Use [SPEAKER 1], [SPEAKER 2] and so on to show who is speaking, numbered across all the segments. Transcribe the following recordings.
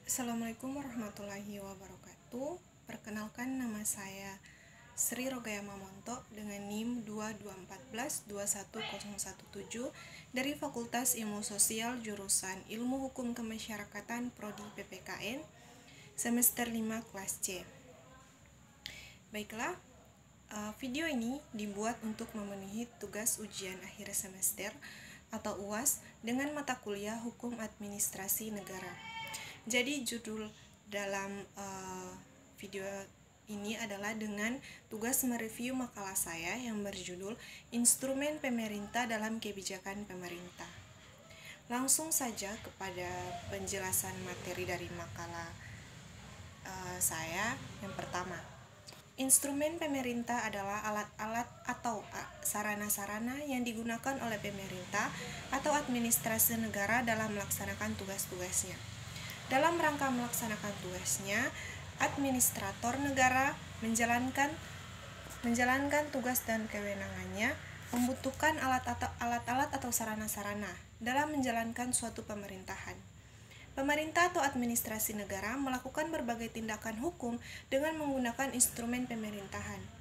[SPEAKER 1] Assalamualaikum warahmatullahi wabarakatuh. Perkenalkan, nama saya Sri Rogaya Mamonto dengan NIM 2214-21017 dari Fakultas Ilmu Sosial jurusan Ilmu Hukum Kemasyarakatan Prodi PPKN semester 5 kelas C. Baiklah, video ini dibuat untuk memenuhi tugas ujian akhir semester atau UAS dengan mata kuliah Hukum Administrasi Negara. Jadi judul dalam video ini adalah dengan tugas mereview makalah saya yang berjudul Instrumen Pemerintah dalam Kebijakan Pemerintah. Langsung saja kepada penjelasan materi dari makalah saya. Yang pertama, instrumen pemerintah adalah alat-alat atau sarana-sarana yang digunakan oleh pemerintah atau administrasi negara dalam melaksanakan tugas-tugasnya. Dalam rangka melaksanakan tugasnya, administrator negara menjalankan tugas dan kewenangannya, membutuhkan alat-alat atau sarana-sarana dalam menjalankan suatu pemerintahan. Pemerintah atau administrasi negara melakukan berbagai tindakan hukum dengan menggunakan instrumen pemerintahan.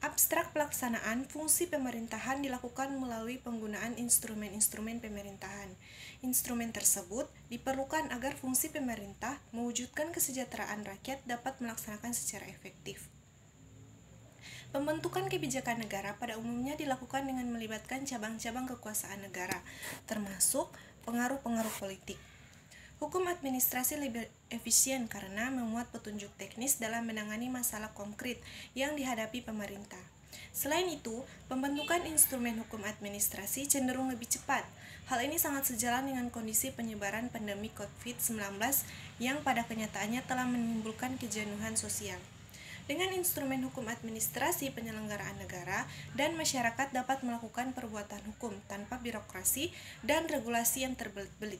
[SPEAKER 1] Abstrak pelaksanaan fungsi pemerintahan dilakukan melalui penggunaan instrumen-instrumen pemerintahan. Instrumen tersebut diperlukan agar fungsi pemerintah mewujudkan kesejahteraan rakyat dapat melaksanakan secara efektif. Pembentukan kebijakan negara pada umumnya dilakukan dengan melibatkan cabang-cabang kekuasaan negara, termasuk pengaruh-pengaruh politik. Hukum administrasi lebih efisien karena memuat petunjuk teknis dalam menangani masalah konkret yang dihadapi pemerintah. Selain itu, pembentukan instrumen hukum administrasi cenderung lebih cepat. Hal ini sangat sejalan dengan kondisi penyebaran pandemi COVID-19 yang pada kenyataannya telah menimbulkan kejenuhan sosial. Dengan instrumen hukum administrasi, penyelenggaraan negara dan masyarakat dapat melakukan perbuatan hukum tanpa birokrasi dan regulasi yang terbelit-belit.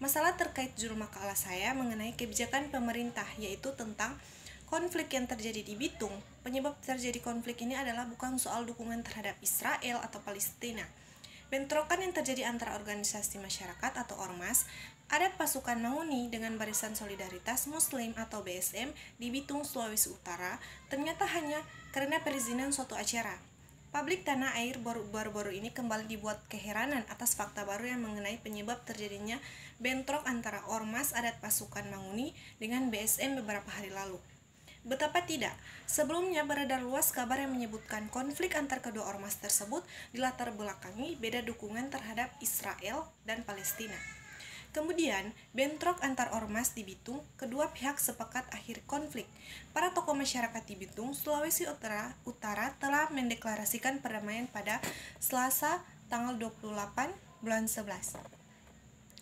[SPEAKER 1] Masalah terkait judul makalah saya mengenai kebijakan pemerintah, yaitu tentang konflik yang terjadi di Bitung. Penyebab terjadi konflik ini adalah bukan soal dukungan terhadap Israel atau Palestina. Bentrokan yang terjadi antara organisasi masyarakat atau ormas, adat pasukan Mauni dengan Barisan Solidaritas Muslim atau BSM di Bitung, Sulawesi Utara, ternyata hanya karena perizinan suatu acara. Publik tanah air baru-baru ini kembali dibuat keheranan atas fakta baru yang mengenai penyebab terjadinya bentrok antara ormas adat pasukan Mauni dengan BSM beberapa hari lalu. Betapa tidak, sebelumnya beredar luas kabar yang menyebutkan konflik antar kedua ormas tersebut dilatar belakangi beda dukungan terhadap Israel dan Palestina. Kemudian, bentrok antar ormas di Bitung, kedua pihak sepakat akhir konflik. Para tokoh masyarakat di Bitung, Sulawesi Utara telah mendeklarasikan perdamaian pada Selasa tanggal 28 bulan 11.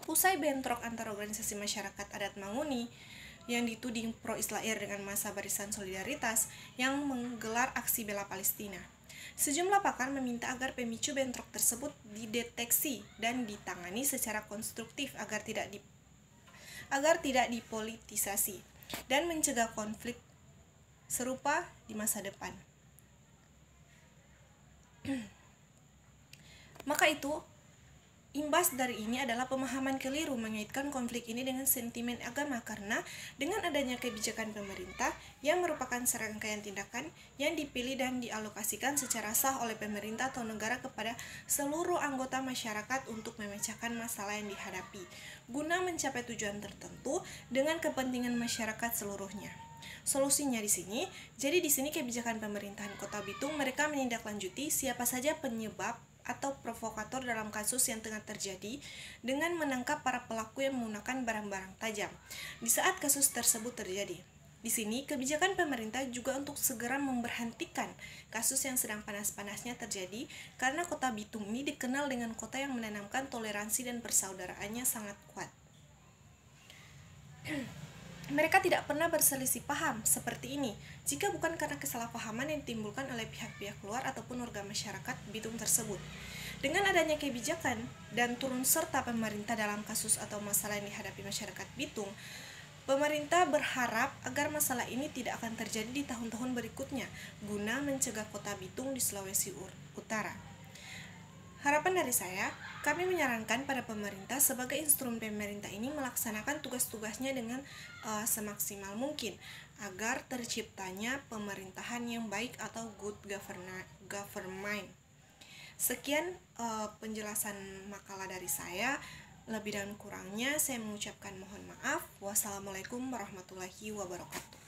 [SPEAKER 1] Usai bentrok antar organisasi masyarakat adat Manguni yang dituding pro-Israel dengan massa Barisan Solidaritas yang menggelar aksi bela Palestina. Sejumlah pakar meminta agar pemicu bentrok tersebut dideteksi dan ditangani secara konstruktif agar tidak dipolitisasi dan mencegah konflik serupa di masa depan. Maka itu, imbas dari ini adalah pemahaman keliru mengaitkan konflik ini dengan sentimen agama, karena dengan adanya kebijakan pemerintah yang merupakan serangkaian tindakan yang dipilih dan dialokasikan secara sah oleh pemerintah atau negara kepada seluruh anggota masyarakat untuk memecahkan masalah yang dihadapi guna mencapai tujuan tertentu dengan kepentingan masyarakat seluruhnya. Solusinya di sini, jadi di sini kebijakan pemerintahan Kota Bitung mereka menindaklanjuti siapa saja penyebab atau provokator dalam kasus yang tengah terjadi dengan menangkap para pelaku yang menggunakan barang-barang tajam di saat kasus tersebut terjadi. Di sini, kebijakan pemerintah juga untuk segera memberhentikan kasus yang sedang panas-panasnya terjadi karena Kota Bitung ini dikenal dengan kota yang menanamkan toleransi dan persaudaraannya sangat kuat. Mereka tidak pernah berselisih paham seperti ini jika bukan karena kesalahpahaman yang ditimbulkan oleh pihak-pihak luar ataupun warga masyarakat Bitung tersebut. Dengan adanya kebijakan dan turun serta pemerintah dalam kasus atau masalah yang dihadapi masyarakat Bitung, pemerintah berharap agar masalah ini tidak akan terjadi di tahun-tahun berikutnya guna mencegah Kota Bitung di Sulawesi Utara. Harapan dari saya, Kami menyarankan pada pemerintah sebagai instrumen pemerintah ini melaksanakan tugas-tugasnya dengan semaksimal mungkin agar terciptanya pemerintahan yang baik atau good government. Sekian penjelasan makalah dari saya. Lebih dan kurangnya saya mengucapkan mohon maaf. Wassalamualaikum warahmatullahi wabarakatuh.